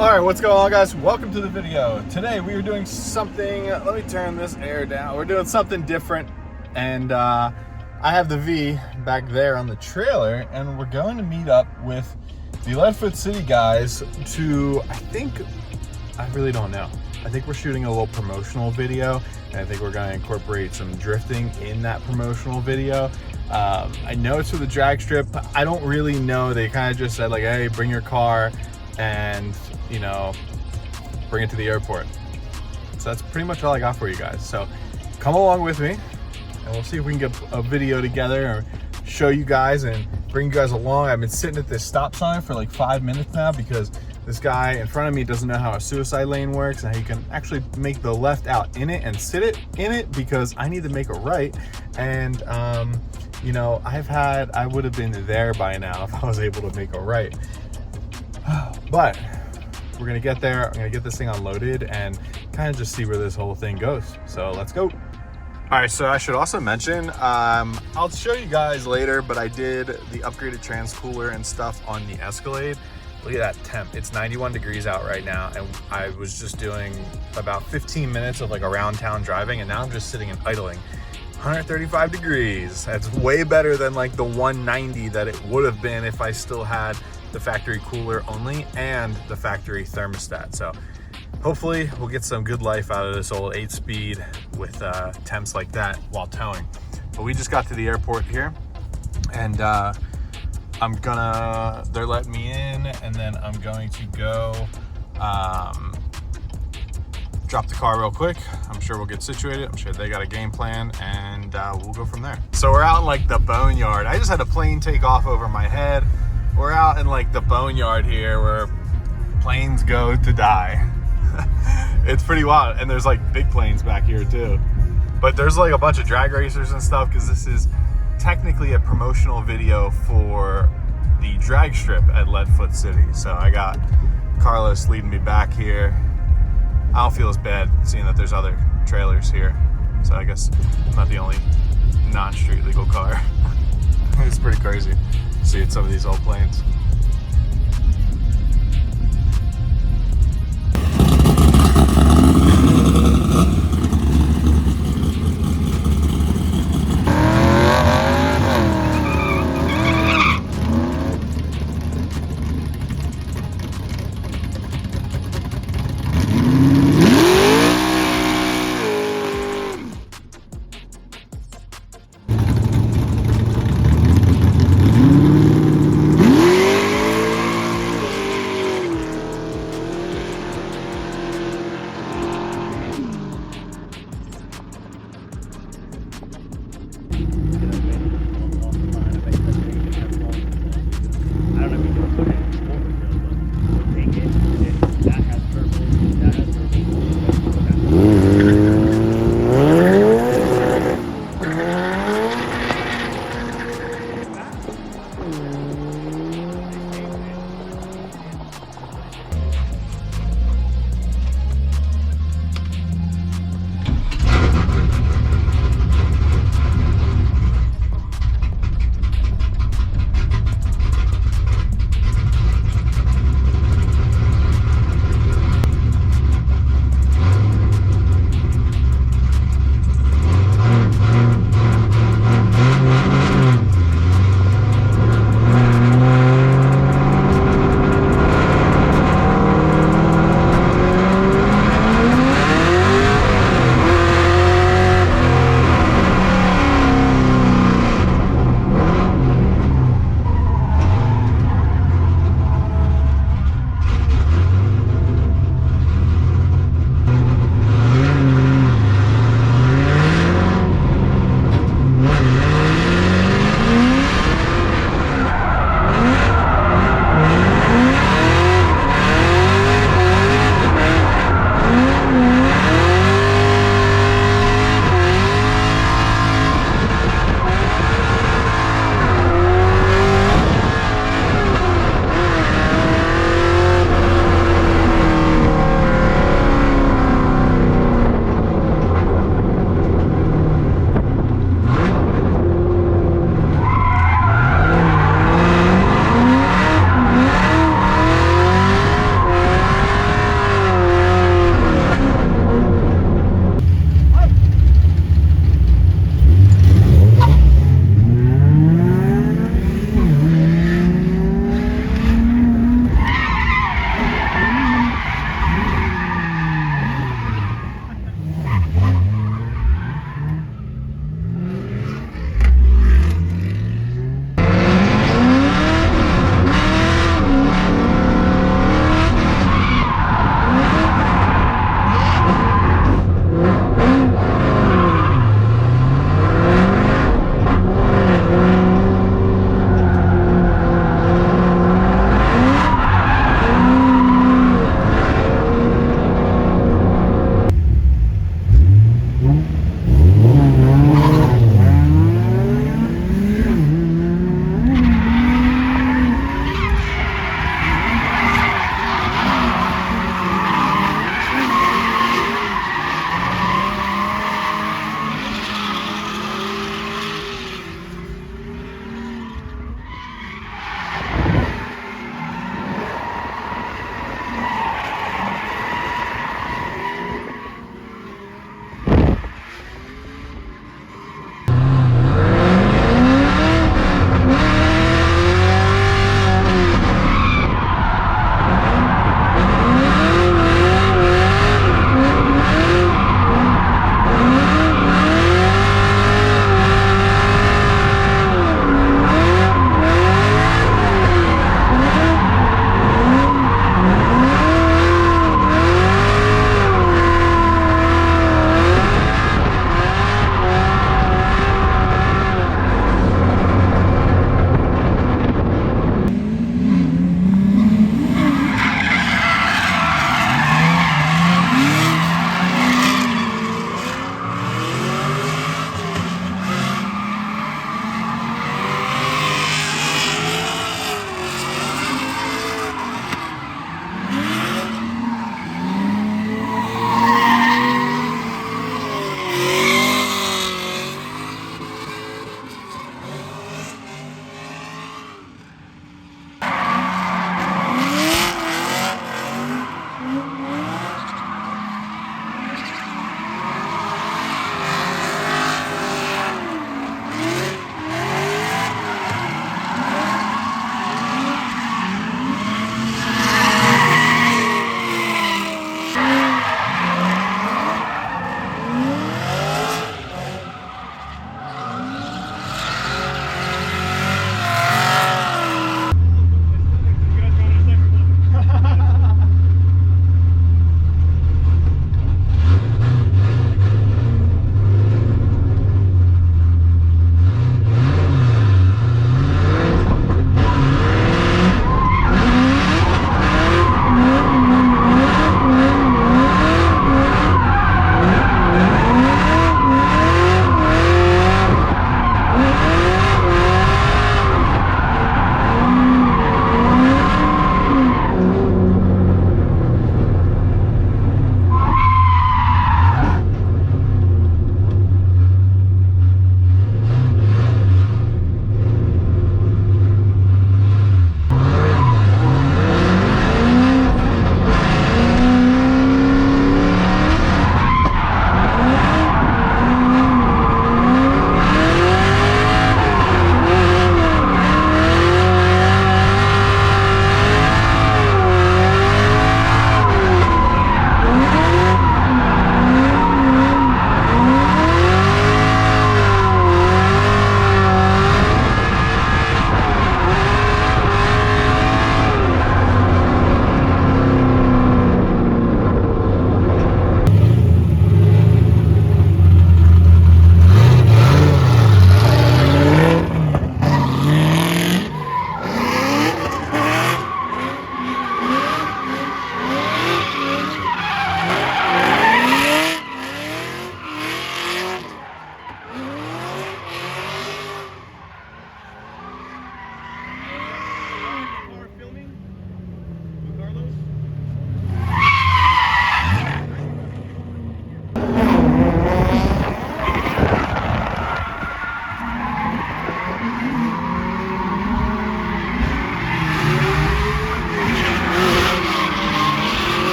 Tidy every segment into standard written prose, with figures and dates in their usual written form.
Alright, what's going on, guys? Welcome to the video. Today we are doing something, let me turn this air down. We're doing something different, and I have the V back there on the trailer, and we're going to meet up with the Leadfoot City guys to, I really don't know. I think we're shooting a little promotional video, and I think we're going to incorporate some drifting in that promotional video. I know it's for the drag strip. I don't really know. They kind of just said like, hey, bring your car and, you know, bring it to the airport. So that's pretty much all I got for you guys. So come along with me and we'll see if we can get a video together and show you guys and bring you guys along. I've been sitting at this stop sign for like 5 minutes now because this guy in front of me doesn't know how a suicide lane works and how you can actually make the left out in it and sit it in it, because I need to make a right. And you know, I would have been there by now if I was able to make a right. But we're gonna get there. I'm gonna get this thing unloaded and kind of just see where this whole thing goes. So let's go. All right, so I should also mention, I'll show you guys later, but I did the upgraded trans cooler and stuff on the Escalade. Look at that temp. It's 91 degrees out right now, and I was just doing about 15 minutes of like around town driving, and now I'm just sitting and idling. 135 degrees. That's way better than like the 190 that it would have been if I still had the factory cooler only and the factory thermostat. So hopefully we'll get some good life out of this old 8-speed with temps like that while towing. But we just got to the airport here, and they're letting me in, and then I'm going to go drop the car real quick. I'm sure we'll get situated. I'm sure they got a game plan, and we'll go from there. So we're out in like the boneyard. I just had a plane take off over my head. We're out in like the boneyard here where planes go to die. It's pretty wild. And there's like big planes back here too. But there's like a bunch of drag racers and stuff, because this is technically a promotional video for the drag strip at Leadfoot City. So I got Carlos leading me back here. I don't feel as bad seeing that there's other trailers here. So I guess I'm not the only non-street legal car. It's pretty crazy. See some of these old planes.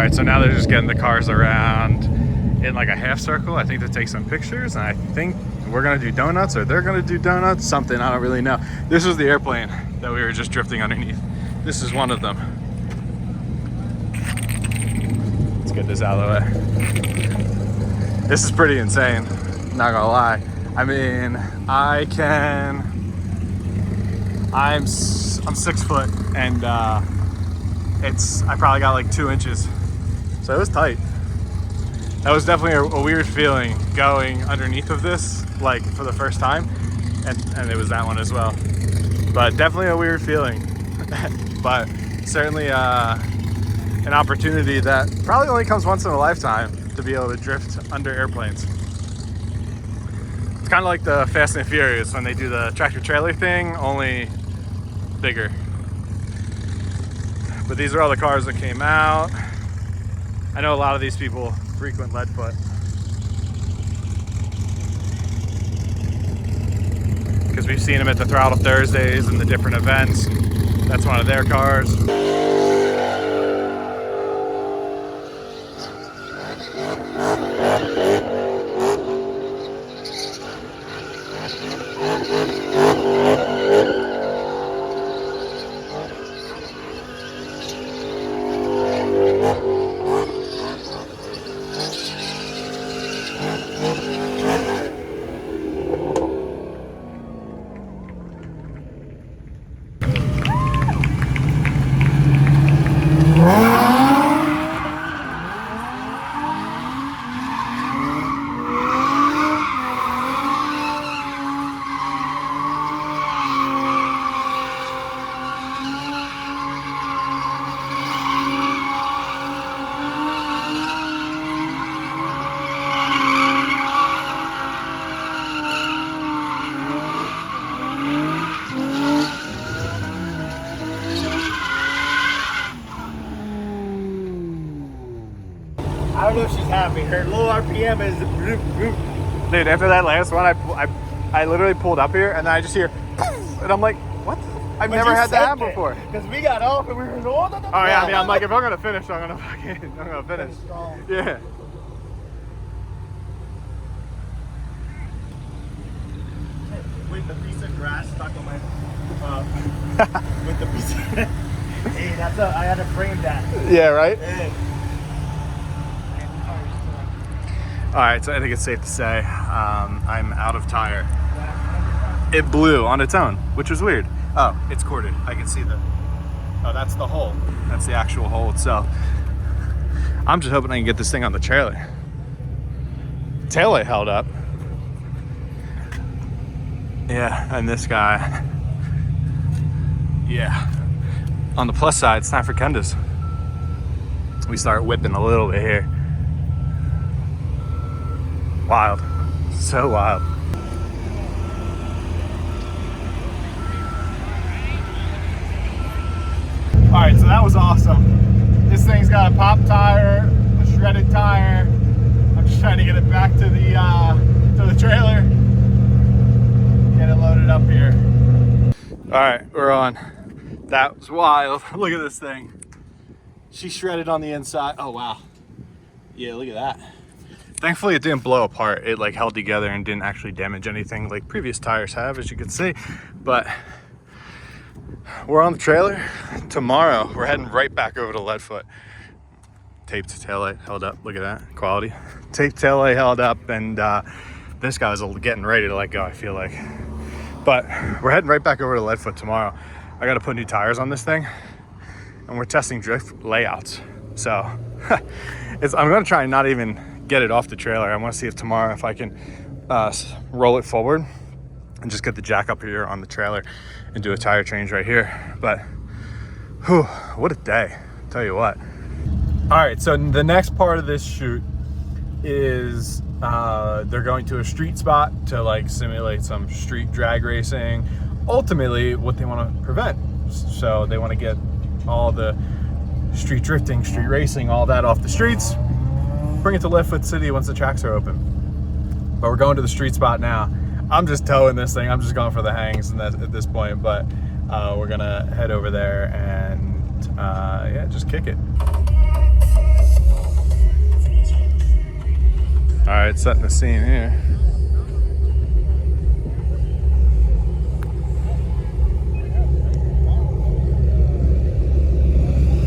right, so now they're just getting the cars around in like a half circle, I think, to take some pictures, and I think we're gonna do donuts, or they're gonna do donuts, something, I don't really know. This was the airplane that we were just drifting underneath. This is one of them. Let's get this out of the way. This is pretty insane, not gonna lie. I mean, I'm 6 foot, and I probably got like 2 inches, so it was tight. That was definitely a weird feeling going underneath of this, like for the first time, and it was that one as well. But definitely a weird feeling, but certainly an opportunity that probably only comes once in a lifetime, to be able to drift under airplanes. It's kind of like the Fast and Furious when they do the tractor trailer thing, only bigger. But these are all the cars that came out. I know a lot of these people frequent Leadfoot, because we've seen them at the Throttle Thursdays and the different events. That's one of their cars. I don't know if she's happy. Her low RPM is... Dude, after that last one, I literally pulled up here, and then I just hear, and I'm like, what? I've never had that happen before. Because we got off and we were going... Oh yeah, I mean, I'm like, if I'm gonna finish, I'm gonna finish. Yeah. With the piece of grass stuck on my... with the piece of... Hey, I had to frame that. Yeah, right? Hey. All right, so I think it's safe to say I'm out of tire. It blew on its own, which was weird. Oh, it's corded. I can see oh, that's the hole. That's the actual hole itself. I'm just hoping I can get this thing on the trailer. Taillight held up. Yeah, and this guy. Yeah. On the plus side, it's time for Kendas. We start whipping a little bit here. Wild, so wild. All right, so that was awesome. This thing's got a pop tire, a shredded tire. I'm just trying to get it back to the trailer, get it loaded up here. All right, we're on. That was wild. Look at this thing. She shredded on the inside. Oh wow. Yeah, look at that. Thankfully it didn't blow apart. It like held together and didn't actually damage anything like previous tires have, as you can see. But we're on the trailer. Tomorrow we're heading right back over to Leadfoot. Taped taillight held up. Look at that quality. Taped taillight held up, and this guy was getting ready to let go, I feel like. But we're heading right back over to Leadfoot tomorrow. I got to put new tires on this thing, and we're testing drift layouts. So I'm going to try and not even get it off the trailer. I want to see if tomorrow if I can roll it forward and just get the jack up here on the trailer and do a tire change right here. But whew, what a day, I'll tell you what. All right, so the next part of this shoot is they're going to a street spot to like simulate some street drag racing. Ultimately what they want to prevent, so they want to get all the street drifting, street racing, all that off the streets, bring it to Leadfoot City once the tracks are open. But we're going to the street spot now. I'm just towing this thing. I'm just going for the hangs and at this point, but we're gonna head over there and yeah, just kick it. start setting the scene here.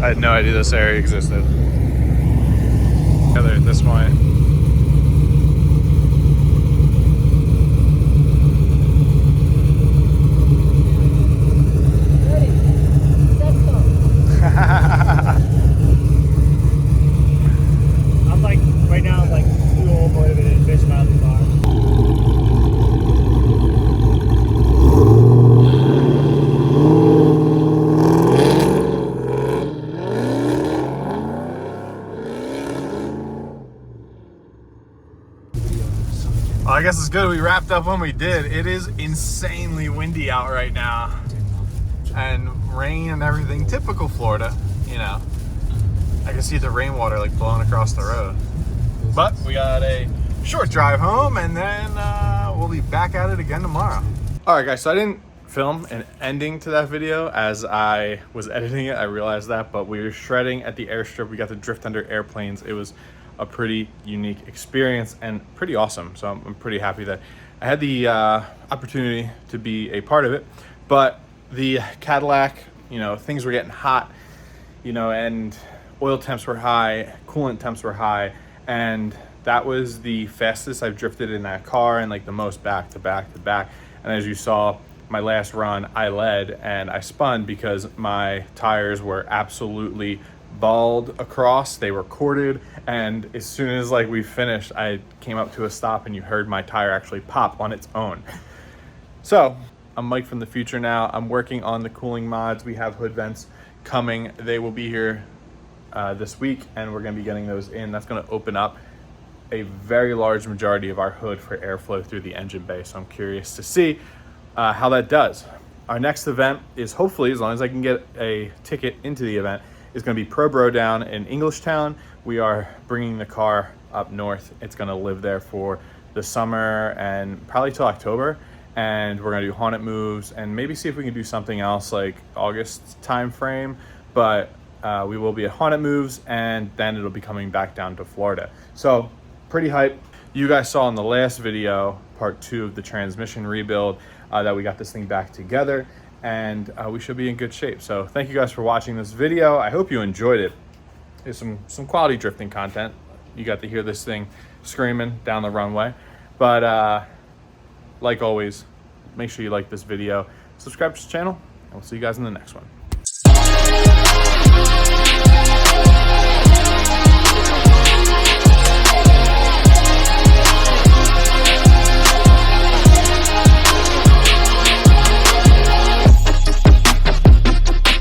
I had no idea this area existed. At this point. I'm like, right now, I'm like too old motivated to fish out of the bar. Well, I guess it's good we wrapped up when we did. It is insanely windy out right now. And rain and everything. Typical Florida, you know. I can see the rainwater like blowing across the road. But we got a short drive home, and then we'll be back at it again tomorrow. All right, guys, so I didn't film an ending to that video as I was editing it. I realized that, but we were shredding at the airstrip. We got to drift under airplanes. It was a pretty unique experience and pretty awesome. So I'm pretty happy that I had the opportunity to be a part of it. But the Cadillac, you know, things were getting hot, you know, and oil temps were high, coolant temps were high, and that was the fastest I've drifted in that car, and like the most back to back to back. And as you saw, my last run, I led and I spun because my tires were absolutely balled across. They were corded, and as soon as like we finished, I came up to a stop and you heard my tire actually pop on its own. So I'm Mike from the future now. I'm working on the cooling mods. We have hood vents coming. They will be here this week, and we're going to be getting those in. That's going to open up a very large majority of our hood for airflow through the engine bay. So I'm curious to see how that does. Our next event is, hopefully, as long as I can get a ticket into the event, is going to be Pro Bro down in Englishtown. We are bringing the car up north. It's going to live there for the summer and probably till October. And we're going to do haunted moves and maybe see if we can do something else like August time frame. But we will be at haunted moves, and then it'll be coming back down to Florida. So pretty hype. You guys saw in the last video, part 2 of the transmission rebuild, that we got this thing back together, and we should be in good shape. So thank you guys for watching this video. I hope you enjoyed it. There's some quality drifting content. You got to hear this thing screaming down the runway. But like always, make sure you like this video, subscribe to the channel, and we'll see you guys in the next one.